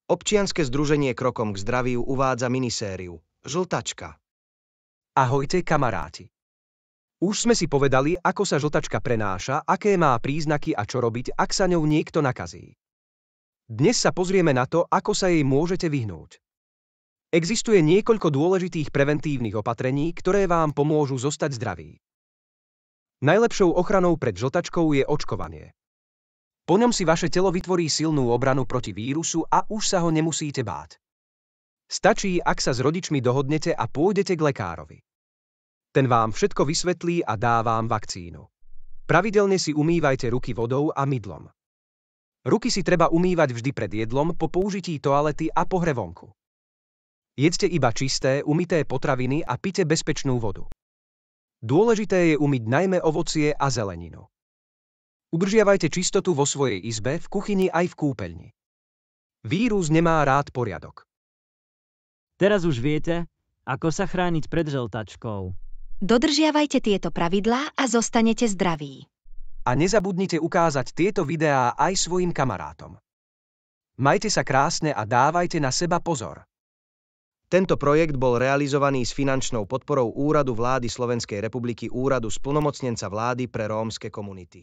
Občianske združenie Krokom k zdraviu uvádza minisériu Žltačka. Ahojte kamaráti. Už sme si povedali, ako sa žltačka prenáša, aké má príznaky a čo robiť, ak sa ňou niekto nakazí. Dnes sa pozrieme na to, ako sa jej môžete vyhnúť. Existuje niekoľko dôležitých preventívnych opatrení, ktoré vám pomôžu zostať zdraví. Najlepšou ochranou pred žltačkou je očkovanie. Po ňom si vaše telo vytvorí silnú obranu proti vírusu a už sa ho nemusíte báť. Stačí, ak sa s rodičmi dohodnete a pôjdete k lekárovi. Ten vám všetko vysvetlí a dá vám vakcínu. Pravidelne si umývajte ruky vodou a mydlom. Ruky si treba umývať vždy pred jedlom, po použití toalety a po hre vonku. Jedzte iba čisté, umyté potraviny a pite bezpečnú vodu. Dôležité je umyť najmä ovocie a zeleninu. Udržiavajte čistotu vo svojej izbe, v kuchyni aj v kúpeľni. Vírus nemá rád poriadok. Teraz už viete, ako sa chrániť pred žltačkou. Dodržiavajte tieto pravidlá a zostanete zdraví. A nezabudnite ukázať tieto videá aj svojim kamarátom. Majte sa krásne a dávajte na seba pozor. Tento projekt bol realizovaný s finančnou podporou Úradu vlády Slovenskej republiky, Úradu splnomocnenca vlády pre rómske komunity.